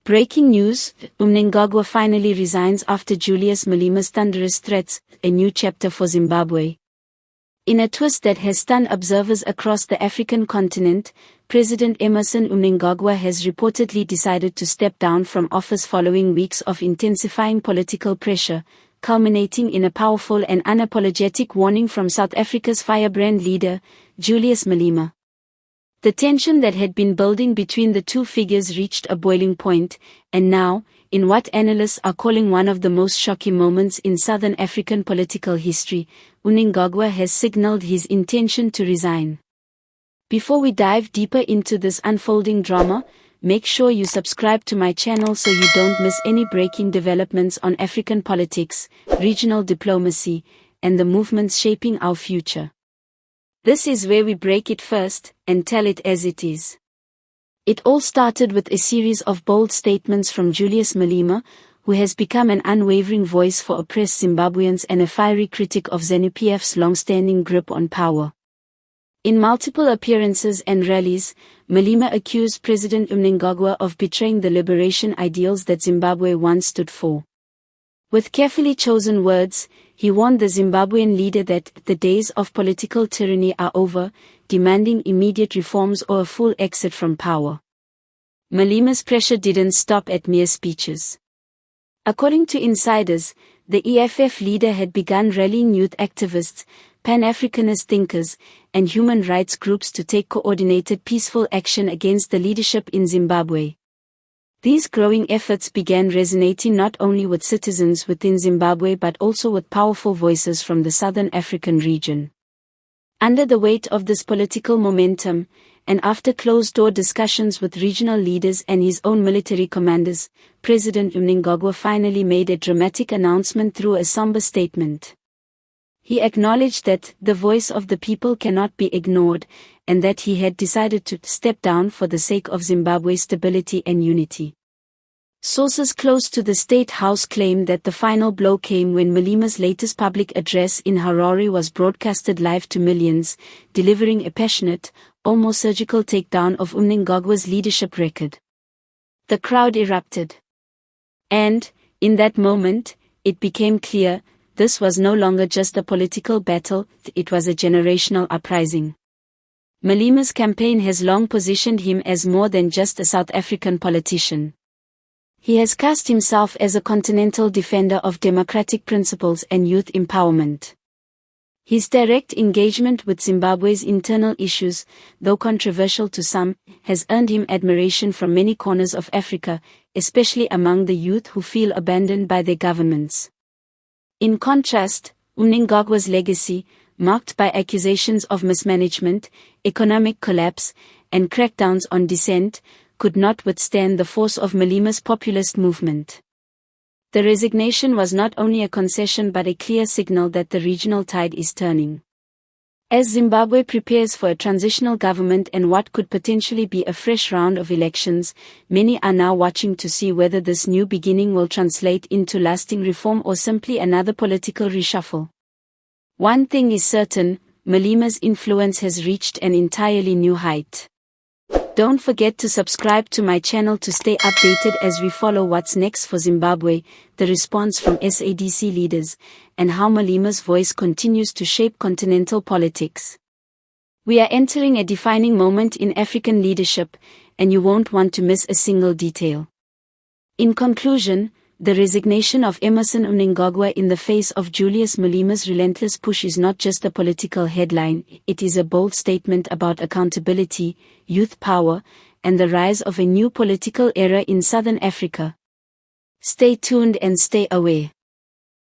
Breaking news, Mnangagwa finally resigns after Julius Malema's thunderous threats, a new chapter for Zimbabwe. In a twist that has stunned observers across the African continent, President Emmerson Mnangagwa has reportedly decided to step down from office following weeks of intensifying political pressure, culminating in a powerful and unapologetic warning from South Africa's firebrand leader, Julius Malema. The tension that had been building between the two figures reached a boiling point, and now, in what analysts are calling one of the most shocking moments in Southern African political history, Mnangagwa has signaled his intention to resign. Before we dive deeper into this unfolding drama, make sure you subscribe to my channel so you don't miss any breaking developments on African politics, regional diplomacy, and the movements shaping our future. This is where we break it first, and tell it as it is. It all started with a series of bold statements from Julius Malema, who has become an unwavering voice for oppressed Zimbabweans and a fiery critic of ZANU-PF's long-standing grip on power. In multiple appearances and rallies, Malema accused President Mnangagwa of betraying the liberation ideals that Zimbabwe once stood for. With carefully chosen words, he warned the Zimbabwean leader that the days of political tyranny are over, demanding immediate reforms or a full exit from power. Malema's pressure didn't stop at mere speeches. According to insiders, the EFF leader had begun rallying youth activists, Pan-Africanist thinkers, and human rights groups to take coordinated peaceful action against the leadership in Zimbabwe. These growing efforts began resonating not only with citizens within Zimbabwe but also with powerful voices from the Southern African region. Under the weight of this political momentum, and after closed-door discussions with regional leaders and his own military commanders, President Mnangagwa finally made a dramatic announcement through a somber statement. He acknowledged that the voice of the people cannot be ignored, and that he had decided to step down for the sake of Zimbabwe's stability and unity. Sources close to the State House claim that the final blow came when Malema's latest public address in Harare was broadcasted live to millions, delivering a passionate, almost surgical takedown of Mnangagwa's leadership record. The crowd erupted. And, in that moment, it became clear, this was no longer just a political battle, it was a generational uprising. Malema's campaign has long positioned him as more than just a South African politician. He has cast himself as a continental defender of democratic principles and youth empowerment. His direct engagement with Zimbabwe's internal issues, though controversial to some, has earned him admiration from many corners of Africa, especially among the youth who feel abandoned by their governments. In contrast, Mnangagwa's legacy, marked by accusations of mismanagement, economic collapse, and crackdowns on dissent, could not withstand the force of Malema's populist movement. The resignation was not only a concession but a clear signal that the regional tide is turning. As Zimbabwe prepares for a transitional government and what could potentially be a fresh round of elections, many are now watching to see whether this new beginning will translate into lasting reform or simply another political reshuffle. One thing is certain, Malema's influence has reached an entirely new height. Don't forget to subscribe to my channel to stay updated as we follow what's next for Zimbabwe, the response from SADC leaders, and how Malema's voice continues to shape continental politics. We are entering a defining moment in African leadership, and you won't want to miss a single detail. In conclusion, the resignation of Emmerson Mnangagwa in the face of Julius Malema's relentless push is not just a political headline, it is a bold statement about accountability, youth power, and the rise of a new political era in Southern Africa. Stay tuned and stay aware.